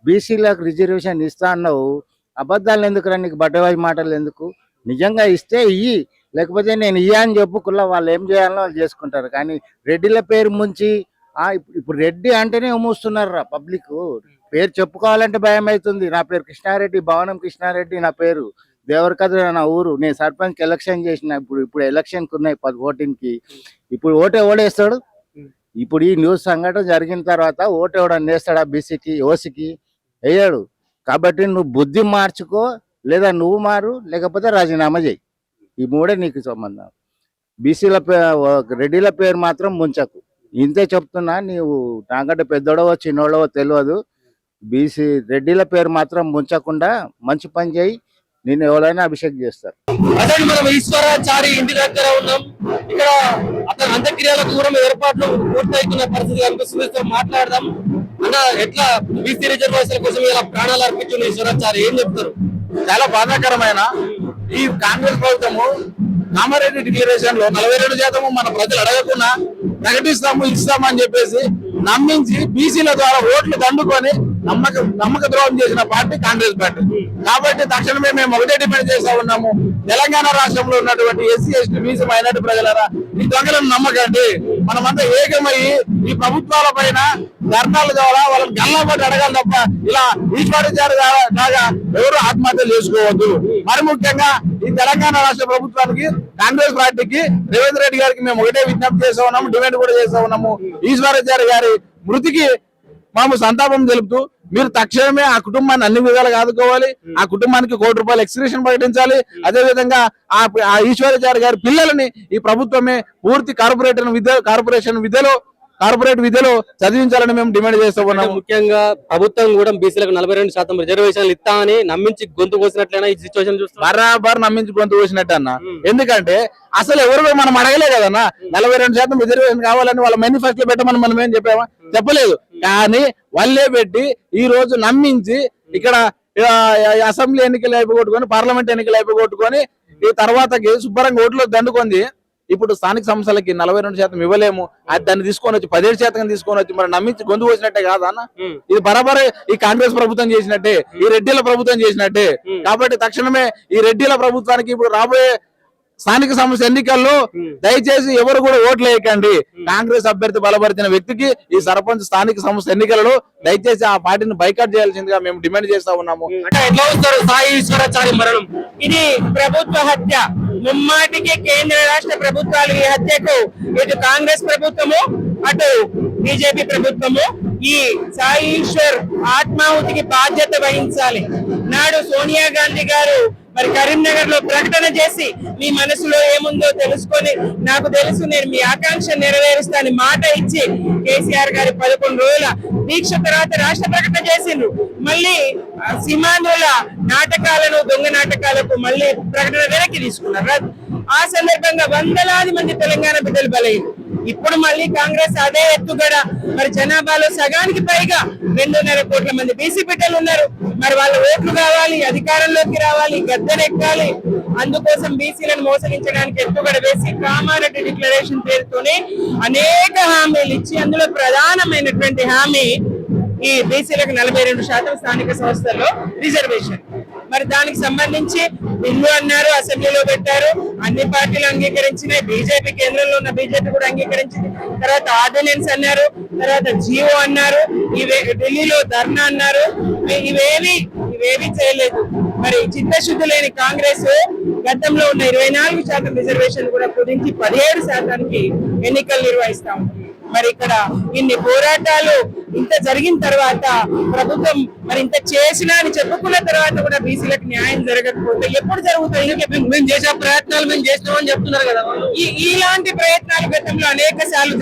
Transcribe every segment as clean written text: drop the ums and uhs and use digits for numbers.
బీసీలకు రిజర్వేషన్ ఇస్తా అన్నావు, అబద్ధాలు ఎందుకురా నీకు, బట్టవాయి మాటలు ఎందుకు? నిజంగా ఇస్తే ఇయ్యి, లేకపోతే నేను ఇయ్యా అని చెప్పు, కుల్ల వాళ్ళు ఏం చేయాలో వాళ్ళు చేసుకుంటారు. కానీ రెడ్డిల పేరు ముంచి ఇప్పుడు రెడ్డి అంటేనే మూస్తున్నారు రా పబ్లిక్. పేరు చెప్పుకోవాలంటే భయం అవుతుంది. నా పేరు కృష్ణారెడ్డి, భవనం కృష్ణారెడ్డి నా పేరు, దేవరకద్ర నా ఊరు. నేను సర్పంచ్కి ఎలక్షన్ చేసిన, ఇప్పుడు ఎలక్షన్కి ఉన్నాయి 10 ఓటింగ్కి. ఇప్పుడు ఓడేస్తాడు. ఇప్పుడు ఈ న్యూస్ సంఘటన జరిగిన తర్వాత ఓటేవడం వేస్తాడా? బీసీకి ఓసీకి వేయడు. కాబట్టి నువ్వు బుద్ధి మార్చుకో, లేదా నువ్వు మారు, లేకపోతే రాజీనామా చేయి. ఈ మూడే నీకు సంబంధం. బీసీల రెడ్డిల పేరు మాత్రం ముంచకు. ఇంతే చెప్తున్నా. నీవు నాకంటే పెద్దోడవో చిన్నోడవో తెలియదు. బీసీ రెడ్డిల పేరు మాత్రం ముంచకుండా మంచి పని చేయి. నేను ఎవరైనా అభిషేక్ చేస్తారు. అదే మనం ఈశ్వరాచారి ఇంటి దగ్గర ఉన్నాం. ఇక్కడ అతని అంత్యక్రియలకు కూడా ఏర్పాట్లు పూర్తవుతున్న పరిస్థితి కనిపిస్తుంది. మాట్లాడదాం అన్న, ఎట్లా బీసీ రిజర్వేషన్ కోసం ఇలా ప్రాణాలు అర్పించిన ఈశ్వరాచారి ఏం చెప్తారు? చాలా బాధాకరమైన ఈ కాంగ్రెస్ ప్రభుత్వము కామారెడ్డి డిక్లరేషన్ లో 42% మన ప్రజలు అడగకుండా ఇస్తామని చెప్పేసి నమ్మించి బీసీల ద్వారా ఓట్లు దండుకొని నమ్మక ద్రోహం చేసిన పార్టీ కాంగ్రెస్ పార్టీ. కాబట్టి తక్షణమే మేము ఒకటే డిమాండ్ చేస్తా ఉన్నాము, తెలంగాణ రాష్ట్రంలో ఉన్నటువంటి ఎస్సీ ఎస్టీ బీసీ మైనార్టీ ప్రజలరా, ఈ దొంగలను నమ్మకండి. మనమంతా ఏకమయ్యి ఈ ప్రభుత్వాల పైన ధర్నాల ద్వారా వాళ్ళని గల్లాపట్టి అడగాలి తప్ప ఇలా ఈశ్వరాచారి లాగా ఎవరు ఆత్మహత్యలు చేసుకోవద్దు. మరి ముఖ్యంగా ఈ తెలంగాణ రాష్ట్ర ప్రభుత్వానికి, కాంగ్రెస్ పార్టీకి, రేవంత్ రెడ్డి గారికి మేము ఒకటే విజ్ఞప్తి చేస్తా ఉన్నాము, డిమాండ్ కూడా చేస్తా ఉన్నాము. ఈశ్వరాచారి గారి మృతికి మేము సంతాపం తెలుపుతూ మీరు తక్షణమే ఆ కుటుంబాన్ని అన్ని విధాలుగా ఆదుకోవాలి. ఆ కుటుంబానికి ₹1 కోటి ఎక్స్గ్రేషన్ ప్రకటించాలి. అదే విధంగా ఆ ఈశ్వరాచారి గారి పిల్లలని ఈ ప్రభుత్వమే పూర్తి కార్పొరేట్ విద్యలో చదివించాలని మేము డిమాండ్ చేస్తూ ఉన్నాం. ముఖ్యంగా ప్రభుత్వం కూడా బీసీలకు 42% రిజర్వేషన్లు ఇస్తామని నమ్మించి గొంతు కోసినట్లయినా ఈ సిచ్యువేషన్ చూస్తే బరాబర్ నమ్మించి గొంతు కోసినట్టు అన్న. ఎందుకంటే అసలు ఎవరు మనం అడగలే కదన్నా 42% రిజర్వేషన్ కావాలని వాళ్ళ మేనిఫెస్టోలో పెట్టమని మనం ఏం చెప్పామా? చెప్పలేదు. కానీ వాళ్ళే పెట్టి ఈ రోజు నమ్మించి ఇక్కడ అసెంబ్లీ ఎన్నికలు అయిపోగొట్టుకొని, పార్లమెంట్ ఎన్నికలు అయిపోగొట్టుకొని ఈ తర్వాతకి శుభ్రంగా ఓట్లు దండుకుంది. ఇప్పుడు స్థానిక సంస్థలకి 42% ఇవ్వలేము, దాన్ని తీసుకొని వచ్చి 17% తీసుకొని వచ్చి మరి నమ్మించి గొంతు వచ్చినట్టే కాదా అన్న? ఇది బరాబర్ ఈ కాంగ్రెస్ ప్రభుత్వం చేసినట్టే, ఈ రెడ్డిల ప్రభుత్వం చేసినట్టే. కాబట్టి తక్షణమే ఈ రెడ్డిల ప్రభుత్వానికి ఇప్పుడు రాబోయే స్థానిక సంస్థ ఎన్నికల్లో దయచేసి ఎవరు కూడా ఓట్లు వేయకండి. కాంగ్రెస్ అభ్యర్థి బలపరిచిన వ్యక్తికి ఈ సర్పంచ్ స్థానిక సంస్థ ఎన్నికలలో దయచేసి ఆ పార్టీని బైకాట్ చేయాల్సిందిగా మేము డిమాండ్ చేస్తా ఉన్నాము. ఎట్లా వస్తారు సాయి ఈశ్వరాచారి మరణం? ఇది ప్రభుత్వ హత్య. ముమ్మాటికి కేంద్ర రాష్ట్ర ప్రభుత్వాలు ఈ హత్యకు, ఇటు కాంగ్రెస్ ప్రభుత్వము అటు బీజేపీ ప్రభుత్వము ఈ సాయి ఈశ్వర్ ఆత్మాహుతికి బాధ్యత వహించాలి. నాడు సోనియా గాంధీ గారు మరి కరీంనగర్ లో ప్రకటన చేసి మీ మనసులో ఏముందో తెలుసుకొని, నాకు తెలుసు నేను మీ ఆకాంక్ష నెరవేరుస్తాను మాట ఇచ్చి కేసీఆర్ గారి 11 రోజుల దీక్ష తర్వాత రాష్ట్ర ప్రకటన చేసిండ్రు. మళ్ళీ సీమాంధ్రుల నాటకాలను, దొంగ నాటకాలకు మళ్ళీ ప్రకటన వెనక్కి తీసుకున్నారు. ఆ సందర్భంగా వందలాది మంది తెలంగాణ బిడ్డలు బలయ్యారు. ఇప్పుడు మళ్ళీ కాంగ్రెస్ అదే ఎత్తుగడ, మరి జనాభాలో సగానికి పైగా 2.5 కోట్ల మంది బీసీ బిడ్డలు ఉన్నారు. మరి వాళ్ళ ఓట్లు కావాలి, అధికారంలోకి రావాలి, గద్దెనెక్కాలి. అందుకోసం బీసీలను మోసగించడానికి ఎత్తుగడ వేసి కామారెడ్డి డిక్లరేషన్ పేరుతోనే అనేక హామీలు ఇచ్చి, అందులో ప్రధానమైనటువంటి హామీ ఈ బీసీలకు 42% స్థానిక సంస్థల్లో రిజర్వేషన్. మరి దానికి సంబంధించి బిల్లు అన్నారు, అసెంబ్లీలో పెట్టారు, అన్ని పార్టీలు అంగీకరించినాయి. బీజేపీ కేంద్రంలో ఉన్న బీజేపీ కూడా అంగీకరించింది. తర్వాత ఆర్డినెన్స్ అన్నారు, తర్వాత జియో అన్నారు, ఢిల్లీలో ధర్నా అన్నారు. ఇవేవి చేయలేదు. మరి చిత్తశుద్ధి లేని కాంగ్రెస్ గతంలో ఉన్న 24% రిజర్వేషన్ కూడా కుదించి 17%కి ఎన్నికలు నిర్వహిస్తా ఉంటుంది. మరి ఇక్కడ ఇన్ని పోరాటాలు ఇంత జరిగిన తర్వాత ప్రభుత్వం మరి ఇంత చేసినా అని చెప్పుకున్న తర్వాత కూడా బీసీలకు న్యాయం జరగకపోతే ఎప్పుడు జరుగుతుంది? మేము చేసే ప్రయత్నాలు మేము చేసినామని చెప్తున్నారు కదా. ఇలాంటి ప్రయత్నాలు గతంలో అనేక సార్లు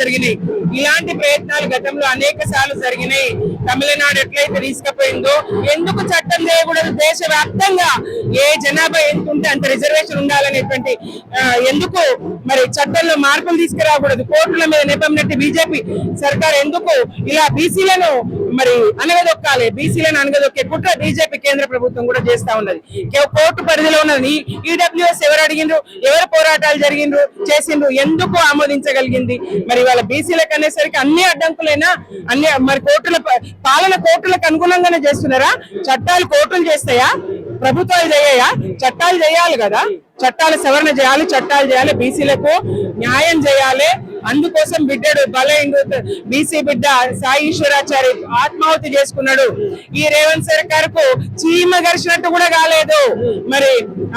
జరిగినాయి. తమిళనాడు ఎట్లయితే తీసుకుపోయిందో, ఎందుకు చట్టం చేయకూడదు? దేశవ్యాప్తంగా ఏ జనాభా ఎంత ఉంటే అంత రిజర్వేషన్ ఉండాలనేటువంటి ఎందుకు మరి చట్టంలో మార్పులు తీసుకురాకూడదు? కోర్టుల మీద నెపం నెట్టి బీజేపీ సర్కార్ ఎందుకు ఇలా బీసీ బీసీలను మరి అనగదొక్కాలి, బీసీలను అనగదొక్కే కుట్ర బీజేపీ కేంద్ర ప్రభుత్వం కూడా చేస్తా ఉన్నది. కోర్టు పరిధిలో ఉన్నది. ఈడబ్ల్యూఎస్ ఎవరు అడిగిండ్రు, ఎవరు పోరాటాలు చేసిండ్రు, ఎందుకు ఆమోదించగలిగింది? మరి వాళ్ళ బీసీలకు అనేసరికి అన్ని అడ్డంకులైనా అన్ని మరి పాలన కోర్టులకు అనుగుణంగానే చేస్తున్నారా? చట్టాలు కోర్టులు చేస్తాయా? ప్రభుత్వాలు చేయాయా? చట్టాలు చేయాలి కదా, చట్టాల సవరణ చేయాలి, చట్టాలు చేయాలి, బీసీలకు న్యాయం చేయాలి. అందుకోసం బిడ్డడు బీసీ బిడ్డ సాయి ఈశ్వరాచారి ఆత్మాహుతి చేసుకున్నాడు. ఈ రేవంత్ సర్కార్ కు చీమ గరిచినట్టు కూడా కాలేదు. మరి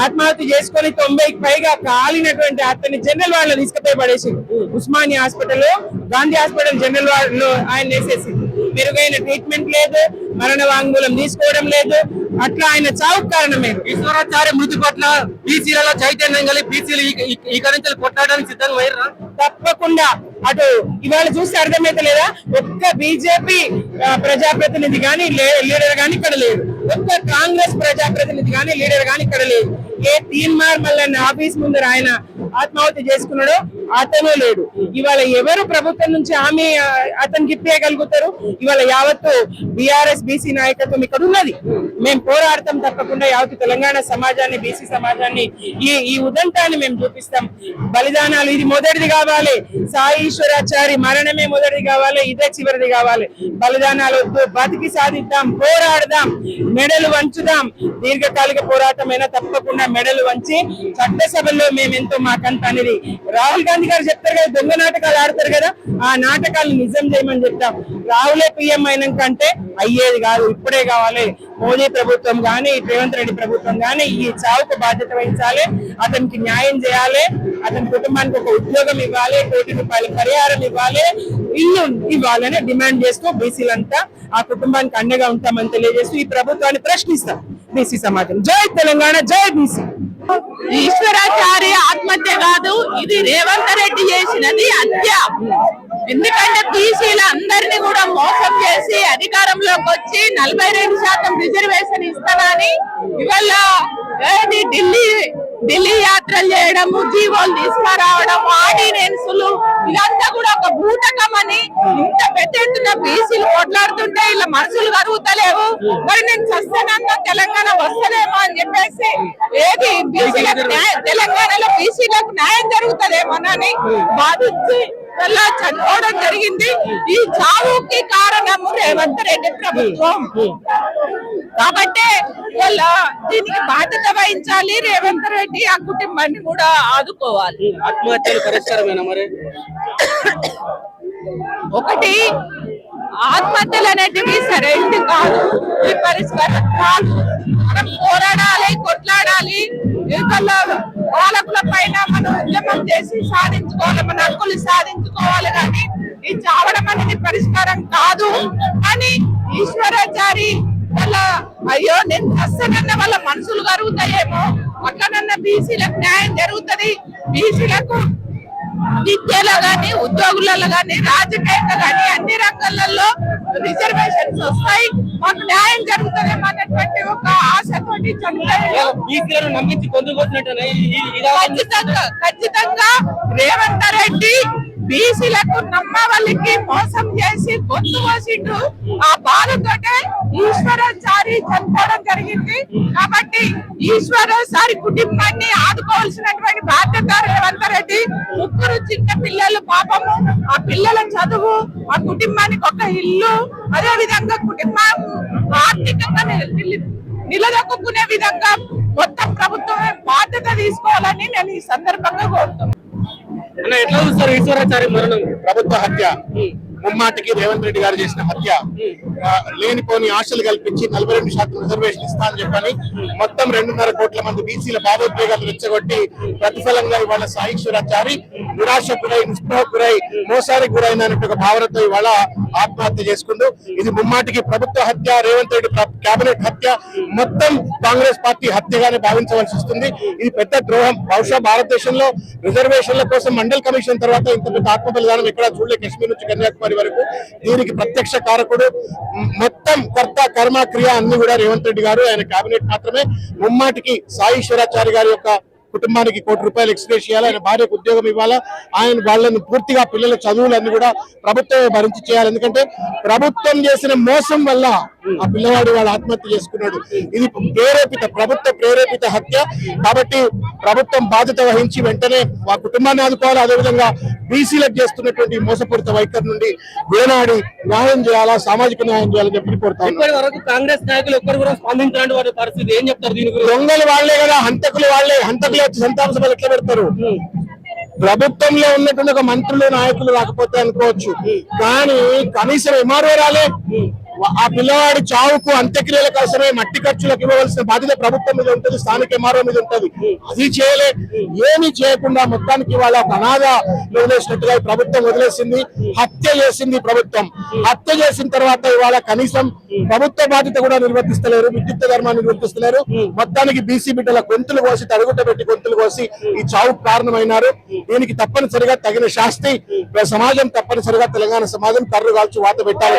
ఆత్మాహుతి చేసుకుని 90కి పైగా కాలినటువంటి అతన్ని జనరల్ వార్డ్ లో తీసుకుపోయి పడేసి, Osmania hospital, Gandhi hospital general ward లో ఆయన వేసేసి, మెరుగైన ట్రీట్మెంట్ లేదు, మరణ వాంగ్మూలం తీసుకోవడం లేదు. అట్లా ఆయన చావుకు కారణమే. ఈశ్వరాచార్య మృతి పట్ల బీసీలలో చైతన్యం కలిగి బీసీలు ఈ నుంచి కొట్టడానికి సిద్ధంగా అయ్యారా? తప్పకుండా. అటు ఇవాళ చూస్తే అర్థమైతే లేదా, ఒక్క బీజేపీ ప్రజాప్రతినిధి గాని లీడర్ గాని ఇక్కడ లేదు, ఒక్క కాంగ్రెస్ ప్రజాప్రతినిధి గాని లీడర్ గాని ఇక్కడ లేదు. ఏ తీన్మార్ మల్లన్న ఆఫీస్ ముందర ఆయన ఆత్మాహుతి చేసుకున్నాడో అతను లేడు. ఇవాళ ఎవరు ప్రభుత్వం నుంచి హామీ అతనికి ఇప్పేయగలుగుతారు? ఇవాళ యావత్తు బీఆర్ఎస్ బీసీ నాయకత్వం ఇక్కడ ఉన్నది. మేము పోరాడతాం తప్పకుండా. యావత్తు తెలంగాణ సమాజాన్ని, బీసీ సమాజాన్ని, ఈ ఉదంతాన్ని మేము చూపిస్తాం. బలిదానాలు ఇది మొదటిది కావాలి, సాయి ఈశ్వరాచారి మరణమే మొదటిది కావాలి, ఇదే చివరిది కావాలి. బలిదానాలు వద్దు, బతికి సాధిద్దాం, పోరాడదాం, మెడలు వంచుదాం. దీర్ఘకాలిక పోరాటమైనా తప్పకుండా మెడలు వంచి చట్టసభల్లో మేమెంతో మాకంత అనేది రాహుల్ గాంధీ గారు చెప్తారు కదా, దొంగ నాటకాలు ఆడతారు కదా, ఆ నాటకాలు నిజం చేయమని చెప్తాం. రాహులే పీఎం అయినాకంటే అయ్యేది కాదు, ఇప్పుడే కావాలి. మోదీ ప్రభుత్వం గాని, రేవంత్ రెడ్డి ప్రభుత్వం గాని ఈ చావుకు బాధ్యత వహించాలి, అతనికి న్యాయం చేయాలి, అతని కుటుంబానికి ఒక ఉద్యోగం ఇవ్వాలి, ₹1 కోటి పరిహారం ఇవ్వాలి, ఇల్లు ఇవ్వాలని డిమాండ్ చేస్తూ బీసీలంతా ఆ కుటుంబానికి అండగా ఉంటామని తెలియజేస్తూ ఈ ప్రభుత్వాన్ని ప్రశ్నిస్తాం. బీసీ సమాజం జై తెలంగాణ, జై బీసీ. ఈశ్వరాచారి ఆత్మహత్య కాదు, ఇది రేవంత్ రెడ్డి చేసినది హత్య. ఎందుకంటే బీసీల అందరినీ కూడా మోసం చేసి అధికారంలోకి వచ్చి 42% రిజర్వేషన్ ఇస్తానని ఇవాళ ఢిల్లీ యాత్రలు చేయడము, జీవోలు తీసుకురావడం, ఆర్డినెన్సులు, ఇదంతా కూడా ఒక బూటకం అని ఇంత పెద్ద ఎత్తున బీసీలు కొట్లాడుతుంటే ఇలా మనసులు కరుగుతలేవు. మరి నేను చస్తానన్నా తెలంగాణ వస్తలేమో అని చెప్పేసి ఏది బీసీలకు తెలంగాణలో బీసీలకు న్యాయం జరుగుతుందేమోనని బాధించి వల్ల చనిపోవడం జరిగింది. ఈ చావుకి కారణము రేవంత్ రెడ్డి ప్రభుత్వం. కాబట్టి వాళ్ళ దీనికి బాధ్యత వహించాలి రేవంత్ రెడ్డి, ఆ కుటుంబాన్ని కూడా ఆదుకోవాలి. ఆత్మహత్యలు పరిష్కారమేనా మరి? ఒకటి, ఆత్మహత్యలు అనేటివి సరైనది కాదు, ఈ పరిష్కారం కాదు. మనం పోరాడాలి, కొట్లాడాలి, పాలకుల పైన మనం ఉద్యమం చేసి సాధించుకోవాలి, మన హక్కులు సాధించుకోవాలి. కానీ ఈ చావడం అనేది పరిష్కారం కాదు. కానీ ఈశ్వరాచారి వాళ్ళ అయ్యో నేను వస్తానన్న వాళ్ళ మనసులు కరుగుతాయేమో, అట్లనన్న బీసీలకు న్యాయం జరుగుతుంది. బీసీలకు విద్యలో గాని, ఉద్యోగులలో గాని, రాజకీయంగా గాని అన్ని రంగాలలో రిజర్వేషన్స్ వస్తాయి, మాకు న్యాయం జరుగుతుందేమో అన్నటువంటి ఒక ఆశతోటి ఖచ్చితంగా రేవంత్ రెడ్డి బీసీలకు నమ్మవల్లికి మోసం చేసి గొంతు కోసిండు. ఆ బాధతోటే ఈశ్వరాచారి చనిపోవడం జరిగింది. కాబట్టి ఈశ్వరాచారి కుటుంబాన్ని ఆదుకోవాల్సినటువంటి బాధ్యత రేవంత్ రెడ్డి. 3 చిన్న పిల్లలు, పాపము ఆ పిల్లల చదువు, ఆ కుటుంబానికి ఒక ఇల్లు, అదే విధంగా కుటుంబం ఆర్థికంగా నిలదొక్కునే విధంగా మొత్తం ప్రభుత్వమే బాధ్యత తీసుకోవాలని నేను ఈ సందర్భంగా కోరుతున్నాను. ఎట్లా చూస్తారు ఈశ్వరాచారి మరణం? ప్రభుత్వ హత్య, ముమ్మాటికి రేవంత్ రెడ్డి గారు చేసిన హత్య. లేనిపోని ఆశలు కల్పించి 42% రిజర్వేషన్ ఇస్తా అని చెప్పని మొత్తం 2.5 కోట్ల మంది బీసీల భావోద్వేగాలు రెచ్చగొట్టి ప్రతిఫలంగా ఇవాళ సాయి ఈశ్వరాచారి నిరాశ గురై, నిస్పృహ గురై, మోసానికి గురైన ఒక భావనతో ఇవాళ ఆత్మహత్య చేసుకుంటూ, ఇది ముమ్మాటికి ప్రభుత్వ హత్య, రేవంత్ రెడ్డి కేబినెట్ హత్య, మొత్తం కాంగ్రెస్ పార్టీ హత్యగానే భావించవలసి వస్తుంది. ఇది పెద్ద ద్రోహం. బహుశా భారతదేశంలో రిజర్వేషన్ల కోసం మండల్ కమిషన్ తర్వాత ఇంత పెద్ద ఆత్మ బలిదానం ఎక్కడ చూడలే, కశ్మీర్ నుంచి కన్యాకుమారి వరకు. దీనికి ప్రత్యక్ష కారకుడు, మొత్తం కర్త కర్మ క్రియ అన్ని కూడా రేవంత్ రెడ్డి గారు, ఆయన కేబినెట్ మాత్రమే. ముమ్మాటికి సాయి ఈశ్వరాచారి గారి యొక్క కుటుంబానికి ₹1 ఎక్స్గ్రేషియా ఇవ్వాలి, ఆయన భార్యకు ఉద్యోగం ఇవ్వాలా, ఆయన వాళ్ళని పూర్తిగా పిల్లల చదువులన్నీ కూడా ప్రభుత్వమే భరించి చేయాలి. ఎందుకంటే ప్రభుత్వం చేసిన మోసం వల్ల ఆ పిల్లవాడు వాడు ఆత్మహత్య చేసుకున్నాడు. ఇది ప్రభుత్వ ప్రేరేపిత హత్య. కాబట్టి ప్రభుత్వం బాధ్యత వహించి వెంటనే ఆ కుటుంబాన్ని ఆదుకోవాలి. అదేవిధంగా బీసీలకు చేస్తున్నటువంటి మోసపూరిత వైఖరి నుండి వేనాడి న్యాయం చేయాలా, సామాజిక న్యాయం చేయాలని చెప్పి కోరుతాను. ఇప్పటి వరకు కాంగ్రెస్ నాయకులు ఒక్కరు కూడా స్పందించడానికి వారి పరిస్థితి ఏం చెప్తారు దీని గురించి? దొంగలు వాళ్లే కదా, హంతకులు వాళ్లే. హంతకులు వచ్చి సంతాప సభలు ఎట్లా పెడతారు? ప్రభుత్వంలో ఉన్నటువంటి ఒక మంత్రులు నాయకులు రాకపోతే అనుకోవచ్చు, కానీ కనీసం ఎంఆర్ఓ రాలే. ఆ పిల్లవాడి చావుకు అంత్యక్రియల కోసమే మట్టి ఖర్చులకు ఇవ్వవలసిన బాధ్యత ప్రభుత్వం మీద ఉంటుంది, స్థానిక ఎంఆర్ఓ మీద ఉంటుంది. అది చేయలే. ఏమీ చేయకుండా మొత్తానికి వాళ్ళ ఒక అనాథ వదిలేసినట్టుగా ప్రభుత్వం వదిలేసింది. హత్య చేసింది ప్రభుత్వం. హత్య చేసిన తర్వాత ఇవాళ కనీసం ప్రభుత్వ బాధ్యత కూడా నిర్వర్తిస్తలేరు, విద్యుత్ ధర్మాన్ని నిర్వర్తిస్తలేరు. మొత్తానికి బీసీ బిడ్డల గొంతులు కోసి, తడుగుట పెట్టి గొంతులు కోసి ఈ చావుకు కారణమైనారు. దీనికి తప్పనిసరిగా తగిన శాస్తి సమాజం, తప్పనిసరిగా తెలంగాణ సమాజం కర్రు కాల్చి వాత పెట్టాలి.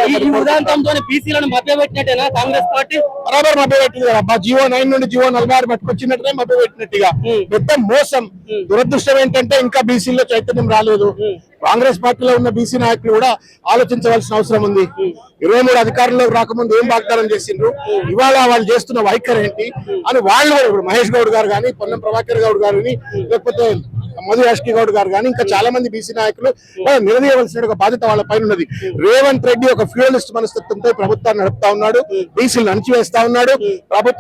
బీసీలను మభ్యపెట్టినట్టేనా కాంగ్రెస్ పార్టీ? బరాబర్ మభ్యపెట్టింది కదా. జీవో 9 నుండి జీవో 46 పట్టుకొచ్చినట్టునే మభ్యపెట్టినట్టుగా. పెద్ద మోసం. దురదృష్టం ఏంటంటే ఇంకా బీసీలో చైతన్యం రాలేదు. కాంగ్రెస్ పార్టీలో ఉన్న బీసీ నాయకులు కూడా ఆలోచించవలసిన అవసరం ఉంది. 23 అధికారంలోకి రాకముందు ఏం వాగ్దానం చేసిండ్రు, ఇవాళ వాళ్ళు చేస్తున్న వైఖరి ఏంటి అని వాళ్ళు ఇప్పుడు మహేష్ గౌడ్ గారు కానీ, పొన్నం ప్రభాకర్ గౌడ్ గారు కానీ, లేకపోతే మధు యాష్కి గౌడ్ గారు కానీ, ఇంకా చాలా మంది బీసీ నాయకులు నిలదీయవలసిన ఒక బాధ్యత వాళ్ళ పైన ఉన్నది. రేవంత్ రెడ్డి ఒక ఫ్యూయలిస్ట్ మనస్తత్వంతో ప్రభుత్వాన్ని నడుపుతా ఉన్నాడు, బీసీలు అణచివేస్తా ఉన్నాడు.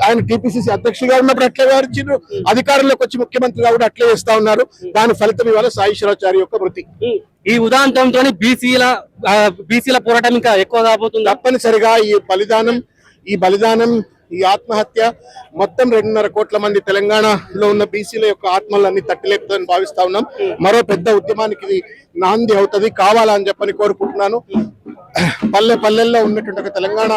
ఆయన టీపీసీసీ అధ్యక్షుడిగా ఉన్నప్పుడు అట్లే వ్యవహరించారు, అధికారంలోకి వచ్చి ముఖ్యమంత్రిగా కూడా అట్లే చేస్తా ఉన్నారు. దాని ఫలితం ఇవాళ సాయిశ్వరాచారి యొక్క మృతి. ఈ ఉదాంతంతో బీసీల పోరాటం ఇంకా ఎక్కువ కాబోతుంది. తప్పనిసరిగా ఈ బలిదానం ఈ ఆత్మహత్య మొత్తం 2.5 కోట్ల మంది తెలంగాణలో ఉన్న బీసీల యొక్క ఆత్మలన్నీ తట్టిలేపుతుందని భావిస్తా ఉన్నాం. మరో పెద్ద ఉద్యమానికి నాంది అవుతుంది, కావాలని చెప్పని కోరుకుంటున్నాను. పల్లెల్లో ఉన్నటువంటి ఒక తెలంగాణ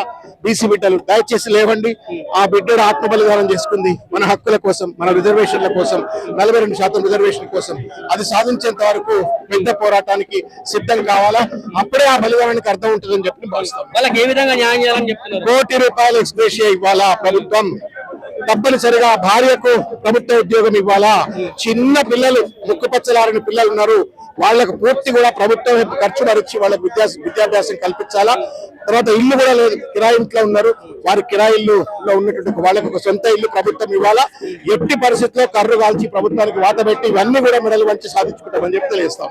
బీసీ బిడ్డలు దయచేసి లేవండి. ఆ బిడ్డడు ఆత్మ బలిదానం చేసుకుంది మన హక్కుల కోసం, మన రిజర్వేషన్ల కోసం, 42% రిజర్వేషన్ కోసం. అది సాధించేంత వరకు పెద్ద పోరాటానికి సిద్ధం కావాలా. అప్పుడే ఆ బలిదానానికి అర్థం ఉంటుందని చెప్పి భావిస్తాం. వాళ్ళకి ఏ విధంగా న్యాయం చేయాలని చెప్తున్నారు? ₹1 ఎక్స్గ్రేషియా ఇవ్వాలా ప్రభుత్వం. తప్పనిసరిగా భార్యకు ప్రభుత్వ ఉద్యోగం ఇవ్వాలా. చిన్న పిల్లలు, ముక్కుపచ్చలారని పిల్లలు ఉన్నారు, వాళ్ళకు పూర్తి కూడా ప్రభుత్వం ఖర్చు భరించి వాళ్ళకి విద్యాభ్యాసం కల్పించాలా. తర్వాత ఇల్లు కూడా లేదు, కిరాయి ఇంట్లో ఉన్నారు, వారి కిరాయిల్లో ఉన్నటువంటి వాళ్ళకి ఒక సొంత ఇల్లు ప్రభుత్వం ఇవ్వాలా. ఎట్టి పరిస్థితుల్లో కర్రు కాల్చి ప్రభుత్వానికి వాత పెట్టి ఇవన్నీ కూడా మెడలు వంచి సాధించుకుంటామని చెప్పి తెలియజేస్తాం.